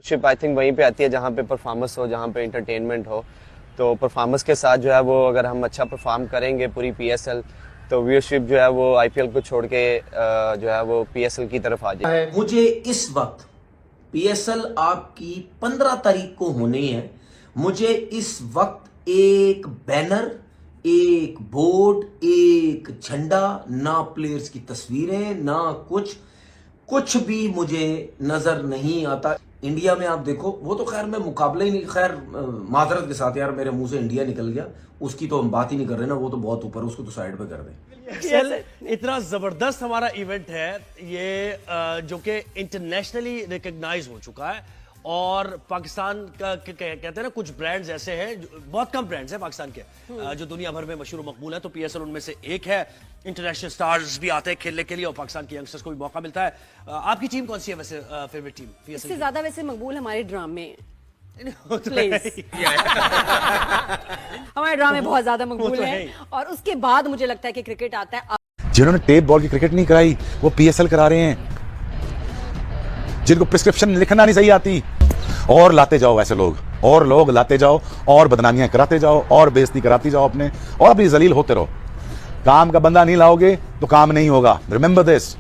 Ship I think वहीं पे आती है जहाँ पे परफॉर्मेंस हो, जहाँ पे इंटरटेनमेंट हो। तो परफॉर्मेंस के साथ जो है वो अगर हम अच्छा परफॉर्म करेंगे पूरी पीएसएल, तो व्यूअरशिप जो है वो आईपीएल को छोड़ के जो है वो पीएसएल की तरफ आ जाए। मुझे इस वक्त पीएसएल आपकी 15 तारीख को होनी है। मुझे इस वक्त एक बैनर, एक बोर्ड, एक झंडा, ना प्लेयर्स की तस्वीरें, ना कुछ भी मुझे नजर नहीं आता। इंडिया में आप देखो, वो तो खैर मैं मुकाबला ही नहीं, खैर माजरत के साथ यार मेरे मुंह से इंडिया निकल गया, उसकी तो हम बात ही नहीं कर रहे ना, वो तो बहुत ऊपर, उसको तो साइड पे कर दें। इतना जबरदस्त हमारा इवेंट है ये, जो कि इंटरनेशनली रिकॉग्नाइज हो चुका है। और पाकिस्तान का कहते हैं ना, कुछ ब्रांड्स ऐसे हैं, बहुत कम ब्रांड्स हैं पाकिस्तान के जो दुनिया भर में मशहूर मकबूल है, तो पीएसएल उनमें से एक है। इंटरनेशनल स्टार्स भी आते हैं खेलने के लिए और पाकिस्तान के यंगस्टर्स को भी मौका मिलता है। आपकी टीम कौन सी है वैसे, फेवरेट टीम पीएसएल? इससे ज्यादा वैसे मकबूल हमारे ड्रामे हमारे ड्रामे बहुत ज्यादा मकबूल है। और उसके बाद मुझे लगता है कि क्रिकेट आता है। जिन्होंने टेप बॉल की क्रिकेट नहीं कराई वो पीएसएल करा रहे हैं। जिनको प्रिस्क्रिप्शन लिखना नहीं सही आती, और लाते जाओ ऐसे लोग, और लोग लाते जाओ, और बदनामियां कराते जाओ, और बेइज्जती कराती जाओ अपने, और अपनी जलील होते रहो। काम का बंदा नहीं लाओगे तो काम नहीं होगा। Remember this,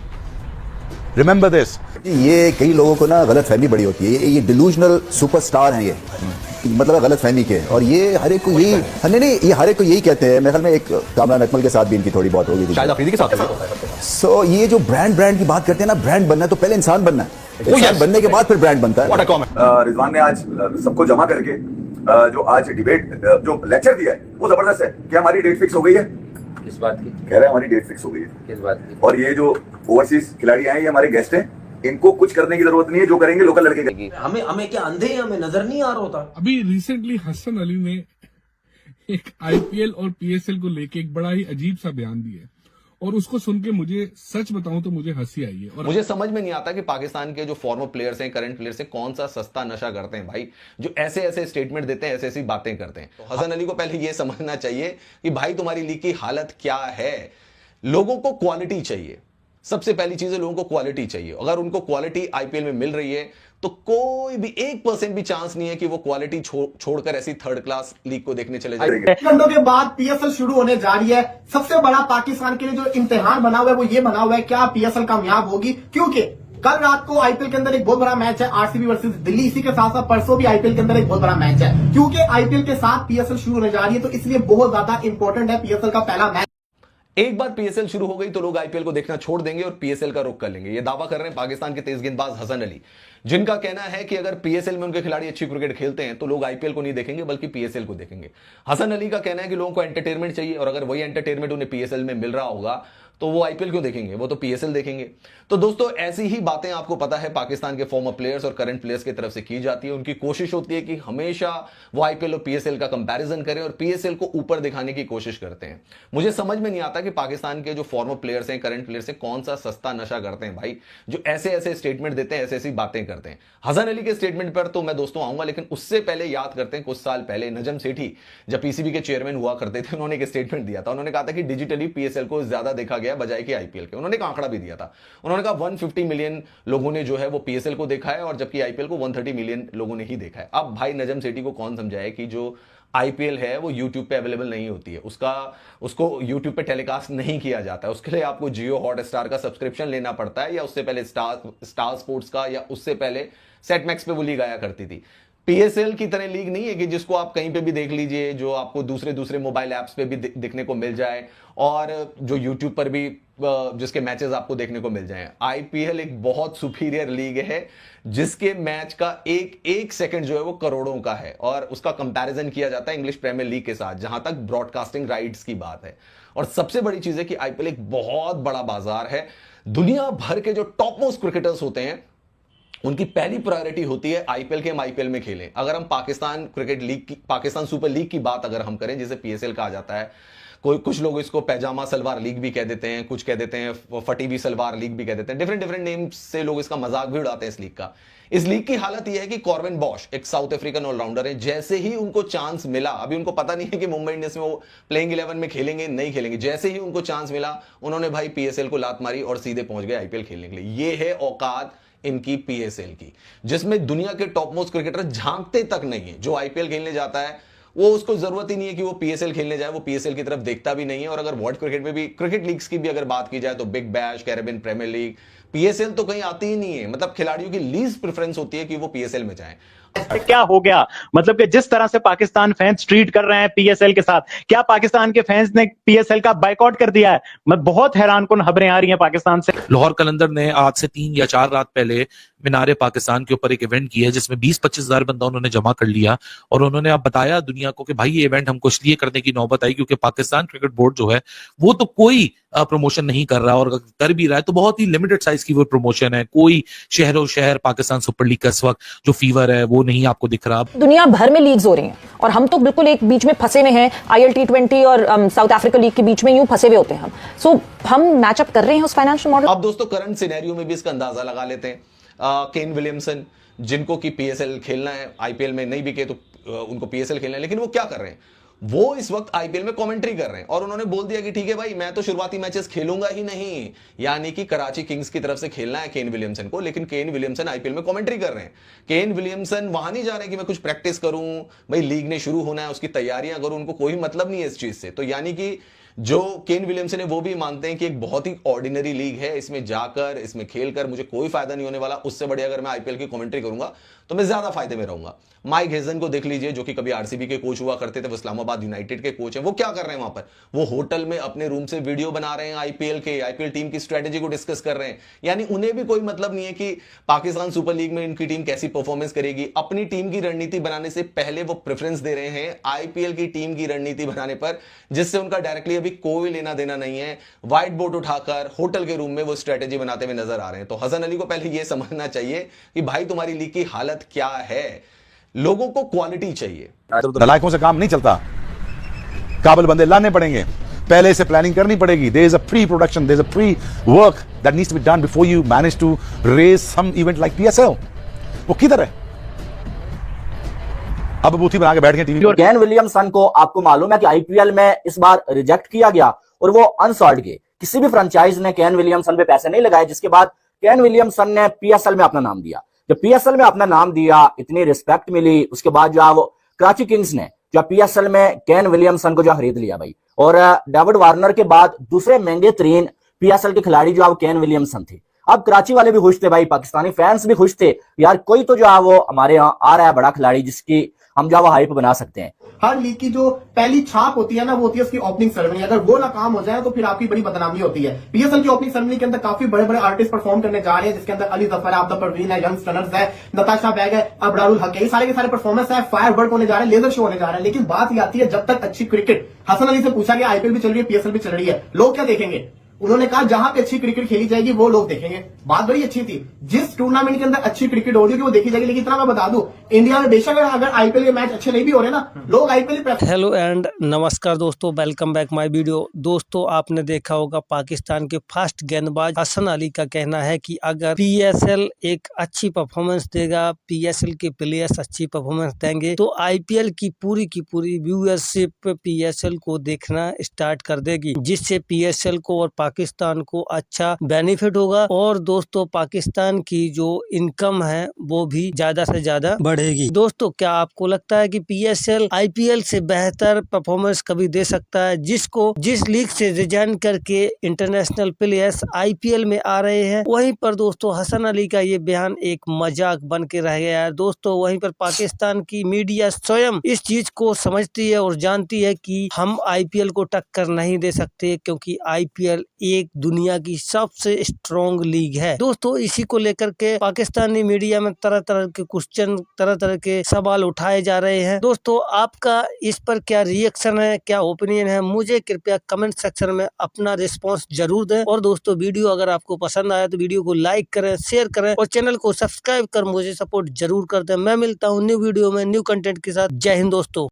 remember this. ये कई लोगों को ना गलत फहमी बड़ी होती है। ये डिलूजनल सुपरस्टार हैं, ये मतलब गलत फहमी के, और ये हर एक को यही, नहीं ये हर एक को यही कहते हैं। मेरे ख्याल में एक कामरान अकमल के साथ भी इनकी थोड़ी बहुत होगी, शायद अफरीदी के साथ। सो ये जो ब्रांड की बात करते हैं ना, ब्रांड बनना है तो पहले इंसान बनना है, इंसान बनने के बाद फिर ब्रांड बनता है। रिजवान ने आज सबको जमा करके जो आज डिबेट, जो लेक्चर दिया है वो जबरदस्त है। क्या हमारी डेट फिक्स हो गई है? किस बात की कह रहे हैं हमारी डेट फिक्स हो गई है। किस बात की? और ये जो ओवरसीज खिलाड़ी आए, ये हमारे गेस्ट हैं, इनको कुछ करने की जरूरत नहीं है, जो करेंगे लोकल लड़के करेंगे। हमें क्या अंधे हैं, हमें नजर नहीं आ रहा होता? अभी रिसेंटली हसन अली ने एक आईपीएल और पीएसएल को लेके एक बड़ा ही अजीब सा बयान दिया, और उसको सुन के मुझे सच बताऊं तो मुझे हंसी आई है। और मुझे समझ में नहीं आता कि पाकिस्तान के जो फॉर्मर प्लेयर्स हैं, करंट प्लेयर्स हैं, कौन सा सस्ता नशा करते हैं भाई, जो ऐसे ऐसे स्टेटमेंट देते हैं, ऐसे ऐसी बातें करते हैं। तो हसन अली को पहले यह समझना चाहिए कि भाई तुम्हारी लीग की हालत क्या है। लोगों को क्वालिटी चाहिए, सबसे पहली चीज है लोगों को क्वालिटी चाहिए। अगर उनको क्वालिटी आईपीएल में मिल रही है तो कोई भी 1% भी चांस नहीं है कि वो क्वालिटी छोड़कर ऐसी थर्ड क्लास लीग को देखने चले जाएंगे। घंटों के बाद पीएसएल शुरू होने जा रही है। सबसे बड़ा पाकिस्तान के लिए जो इम्तिहान बना हुआ है वो ये बना हुआ है, क्या पीएसएल कामयाब होगी? क्योंकि कल रात को आईपीएल के अंदर एक बहुत बड़ा मैच है, आरसीबी वर्सेस दिल्ली। इसी के साथ साथ परसों भी आईपीएल के अंदर एक बहुत बड़ा मैच है। क्योंकि आईपीएल के साथ पीएसएल शुरू होने जा रही है, तो इसलिए बहुत ज्यादा इंपॉर्टेंट है पीएसएल का पहला मैच। एक बार पीएसएल शुरू हो गई तो लोग आईपीएल को देखना छोड़ देंगे और पीएसएल का रुख कर लेंगे। ये दावा कर रहे हैं पाकिस्तान के तेज गेंदबाज हसन अली, जिनका कहना है कि अगर पीएसएल में उनके खिलाड़ी अच्छी क्रिकेट खेलते हैं तो लोग आईपीएल को नहीं देखेंगे बल्कि पीएसएल को देखेंगे। हसन अली का कहना है कि लोगों को एंटरटेनमेंट चाहिए, और अगर वही एंटरटेनमेंट उन्हें पीएसएल में मिल रहा होगा तो वो आईपीएल क्यों देखेंगे, वो तो पीएसएल देखेंगे। तो दोस्तों ऐसी ही बातें आपको पता है पाकिस्तान के फॉर्मर प्लेयर्स और करंट प्लेयर्स की तरफ से की जाती है। उनकी कोशिश होती है कि हमेशा वो आईपीएल और पीएसएल का कंपैरिजन करें और पीएसएल को ऊपर दिखाने की कोशिश करते हैं। मुझे समझ में नहीं आता कि पाकिस्तान के जो फॉर्मर प्लेयर्स हैं, करंट प्लेयर्स हैं, कौन सा सस्ता नशा करते हैं भाई, जो ऐसे ऐसे स्टेटमेंट देते हैं, ऐसी ऐसी बातें करते हैं। हसन अली के स्टेटमेंट पर तो मैं दोस्तों आऊंगा, लेकिन उससे पहले याद करते हैं कुछ साल पहले नजम सेठी जब पीसीबी के चेयरमैन हुआ करते थे, उन्होंने एक स्टेटमेंट दिया था। उन्होंने कहा था कि डिजिटली पीएसएल को ज्यादा देखा गया बजाय कि आईपीएल के। उन्होंने एक आंकड़ा भी दिया था, उन्होंने कहा 150 मिलियन लोगों ने जो है वो पीएसएल को देखा है और जबकि आईपीएल को 130 मिलियन लोगों ने ही देखा है। अब भाई नजम सेठी को कौन समझाए कि जो आईपीएल है वो यूट्यूब पे अवेलेबल नहीं होती है, उसको यूट्यूब पे टेलीकास्ट नहीं किया जाता है, उसके लिए आपको जियो हॉटस्टार का सब्सक्रिप्शन लेना पड़ता है, या उससे पहले स्टार स्पोर्ट्स का, या उससे पहले सेट मैक्स पे वो लीग आया करती थी। पीएसएल की तरह लीग नहीं है कि जिसको आप कहीं पे भी देख लीजिए, जो आपको दूसरे मोबाइल ऐप्स पे भी दिखने को मिल जाए, और जो यूट्यूब पर भी जिसके मैचेस आपको देखने को मिल जाएं। आईपीएल एक बहुत सुपीरियर लीग है जिसके मैच का एक सेकंड जो है वो करोड़ों का है, और उसका कंपैरिजन किया जाता है इंग्लिश प्रीमियर लीग के साथ, जहां तक ब्रॉडकास्टिंग राइट्स की बात है। और सबसे बड़ी चीज है कि आईपीएल एक बहुत बड़ा बाजार है। दुनिया भर के जो टॉप मोस्ट क्रिकेटर्स होते हैं उनकी पहली प्रायोरिटी होती है आईपीएल के हम आईपीएल में खेलें। अगर हम पाकिस्तान क्रिकेट लीग की, पाकिस्तान सुपर लीग की बात अगर हम करें, जिसे पीएसएल कहा जाता है, कुछ लोग इसको पैजामा सलवार लीग भी कह देते हैं, कुछ कह देते हैं फटी हुई सलवार लीग भी कह देते हैं, डिफरेंट नेम्स से लोग इसका मजाक भी उड़ाते हैं इस लीग का। इस लीग की हालत यह है कि कॉर्बिन बॉश एक साउथ अफ्रीकन ऑलराउंडर है, जैसे ही उनको चांस मिला, अभी उनको पता नहीं है कि मुंबई इंडियंस में वो प्लेइंग 11 में खेलेंगे नहीं खेलेंगे, जैसे ही उनको चांस मिला उन्होंने भाई पीएसएल को लात मारी और सीधे पहुंच गए आईपीएल खेलने के लिए। ये है औकात इनकी पीएसएल की, जिसमें दुनिया के टॉप मोस्ट क्रिकेटर झांकते तक नहीं है। जो आईपीएल खेलने जाता है वो उसको जरूरत ही नहीं है कि वो पीएसएल खेलने जाए, वो पीएसएल की तरफ देखता भी नहीं है। और अगर वर्ल्ड क्रिकेट में भी क्रिकेट लीग्स की भी अगर बात की जाए तो Big Bash, Caribbean Premier League, PSL तो कहीं आती ही नहीं है। मतलब खिलाड़ियों की लीस्ट प्रेफरेंस होती है कि वो पीएसएल में जाएं। क्या हो गया? मतलब कि जिस तरह से पाकिस्तान फैंस ट्रीट कर रहे हैं पीएसएल के साथ, क्या पाकिस्तान के फैंस ने पीएसएल का बायकॉट कर दिया है? मैं बहुत हैरानकुन खबरें आ रही हैं पाकिस्तान से। लाहौर कलंदर ने आज से 3 या 4 रात पहले मीनारे पाकिस्तान के ऊपर एक इवेंट किया है जिसमें 20-25 हजार बंदा उन्होंने जमा कर लिया और उन्होंने अब बताया दुनिया को कि भाई ये इवेंट हमको इसलिए करने की नौबत आई क्योंकि पाकिस्तान क्रिकेट बोर्ड जो है वो तो कोई प्रमोशन नहीं कर रहा, और अगर कर भी रहा है तो बहुत ही लिमिटेड साइज की वो प्रमोशन है। कोई शहरों शहर पाकिस्तान सुपर लीग का इस वक्त जो फीवर है वो नहीं आपको दिख रहा। दुनिया भर में लीग्स हो रही हैं और हम तो बिल्कुल एक बीच में फंसे हुए हैं। IL T20 और साउथ अफ्रीका लीग के बीच में यूं फंसे हुए होते हैं हम। सो हम मैचअप कर रहे हैं उस फाइनेंशियल मॉडल। अब दोस्तों करंट सिनेरियो में भी इसका अंदाजा लगा लेते हैं। केन विलियमसन जिनको कि पीएसएल खेलना है, आईपीएल में नहीं बिके तो उनको पीएसएल खेलना है, लेकिन वो क्या कर रहे हैं? वो इस वक्त आईपीएल में कमेंट्री कर रहे हैं और उन्होंने बोल दिया कि ठीक है भाई मैं तो शुरुआती मैचेस खेलूंगा ही नहीं, यानी कि कराची किंग्स की तरफ से खेलना है केन विलियमसन को। लेकिन केन विलियमसन आईपीएल में कमेंट्री कर रहे हैं। केन विलियमसन वहां नहीं जा रहे कि मैं कुछ प्रैक्टिस करूं, भाई लीग ने शुरू होना है उसकी तैयारियां करूं, उनको कोई मतलब नहीं है इस चीज से। तो यानी कि जो केन विलियमसन है वो भी मानते हैं कि एक बहुत ही ऑर्डिनरी लीग है, इसमें जाकर इसमें खेलकर मुझे कोई फायदा नहीं होने वाला, उससे बढ़िया अगर मैं आईपीएल की कमेंट्री करूंगा तो मैं ज्यादा फायदे में रहूंगा। माइक हेजन को देख लीजिए जो कि कभी आरसीबी के कोच हुआ करते थे, वो इस्लामाबाद यूनाइटेड के कोच हैं। वो क्या कर रहे हैं वहां पर? वो होटल में अपने रूम से वीडियो बना रहे हैं आईपीएल टीम की स्ट्रेटेजी को डिस्कस कर रहे हैं। यानी उन्हें भी कोई मतलब नहीं है कि पाकिस्तान सुपर लीग में इनकी टीम कैसी परफॉर्मेंस करेगी। अपनी टीम की रणनीति बनाने से पहले वो प्रेफरेंस दे रहे हैं आईपीएल की टीम की रणनीति बनाने पर, जिससे उनका डायरेक्टली अभी कोई लेना देना नहीं है। व्हाइट बोर्ड उठाकर होटल के रूम में वो स्ट्रेटेजी बनाते हुए नजर आ रहे हैं। तो हसन अली को पहले यह समझना चाहिए कि भाई तुम्हारी लीग की हालत क्या है। लोगों को क्वालिटी चाहिए, नलायकों से काम नहीं चलता, काबिल बंदे लाने पड़ेंगे, पहले से प्लानिंग करनी पड़ेगी। There is a pre production, there is a pre work that needs to be done before you manage to raise some event like PSL. वो किधर है? अब बूथी बना के बैठ गए टीवी पर। केन विलियमसन को आपको मालूम है कि आईपीएल में इस बार रिजेक्ट किया गया और वो अनसॉल्ड गए। किसी भी फ्रेंचाइज ने केन विलियमसन पे पैसे नहीं लगाए, जिसके बाद केन विलियमसन ने पीएसएल में अपना नाम दिया। जब पीएसएल में अपना नाम दिया, इतनी रिस्पेक्ट मिली, उसके बाद जो वो कराची किंग्स ने जो पीएसएल में केन विलियमसन को जो खरीद लिया भाई, और डेविड वार्नर के बाद दूसरे महंगे तरीन पीएसएल के खिलाड़ी जो केन विलियमसन थे। अब कराची वाले भी खुश थे भाई, पाकिस्तानी फैंस भी खुश थे, यार कोई तो जो वो हमारे यहाँ आ रहा है बड़ा खिलाड़ी जिसकी हम जो हाइप बना सकते हैं। हर लीग की जो पहली छाप होती है ना, वो होती है उसकी ओपनिंग सेरेमनी। अगर वो नाकाम हो जाए तो फिर आपकी बड़ी बदनामी होती है। पीएसएल की ओपनिंग सेरेमनी के अंदर काफी बड़े बड़े आर्टिस्ट परफॉर्म करने जा रहे हैं, जिसके अंदर अली जफर है, आबदा परवीन है, यंग स्टनर्स है, नताशा बैग है, अबरारुल हक है। ये सारे के सारे परफॉर्मेंस है, फायर वर्क होने जा रहे हैं, लेजर शो होने जा रहे हैं। लेकिन बात ये आती है जब तक अच्छी क्रिकेट, हसन अली से पूछा गया आईपीएल भी चल रही है, पीएसएल भी चल रही है, लोग क्या देखेंगे? उन्होंने कहा जहां पे अच्छी क्रिकेट खेली जाएगी वो लोग देखेंगे। बात बड़ी अच्छी थी, जिस टूर्नामेंट के अंदर अच्छी क्रिकेट हो रही है वो देखी जाएगी। लेकिन इतना मैं बता दूं, इंडिया में बेशक अगर आईपीएल के मैच अच्छे नहीं भी हो रहे ना, लोग आईपीएल। हेलो एंड नमस्कार दोस्तों, वेलकम बैक माय वीडियो। दोस्तों आपने देखा होगा पाकिस्तान के फास्ट गेंदबाज हसन अली का कहना है कि अगर पीएसएल एक अच्छी परफॉर्मेंस देगा, पीएसएल के प्लेयर्स अच्छी परफॉर्मेंस देंगे तो आईपीएल की पूरी व्यूअरशिप पीएसएल को देखना स्टार्ट कर देगी, जिससे पीएसएल को और पाकिस्तान को अच्छा बेनिफिट होगा। और दोस्तों पाकिस्तान की जो इनकम है वो भी ज्यादा से ज्यादा बढ़ेगी। दोस्तों क्या आपको लगता है कि पीएसएल आईपीएल से बेहतर परफॉर्मेंस कभी दे सकता है? जिस लीग से रिजाइन करके इंटरनेशनल प्लेयर्स आईपीएल में आ रहे हैं, वहीं पर दोस्तों हसन अली का ये बयान एक मजाक बन के रह गया है। दोस्तों वहीं पर पाकिस्तान की मीडिया स्वयं इस चीज को समझती है और जानती है कि हम आईपीएल को टक्कर नहीं दे सकते, क्योंकि आईपीएल एक दुनिया की सबसे स्ट्रॉन्ग लीग है। दोस्तों इसी को लेकर के पाकिस्तानी मीडिया में तरह तरह के क्वेश्चन, तरह तरह के सवाल उठाए जा रहे हैं। दोस्तों आपका इस पर क्या रिएक्शन है, क्या ओपिनियन है, मुझे कृपया कमेंट सेक्शन में अपना रिस्पांस जरूर दें। और दोस्तों वीडियो अगर आपको पसंद आया तो वीडियो को लाइक करें, शेयर करें और चैनल को सब्सक्राइब कर मुझे सपोर्ट जरूर कर दें। मैं मिलता हूँ न्यू वीडियो में न्यू कंटेंट के साथ। जय हिंद दोस्तों।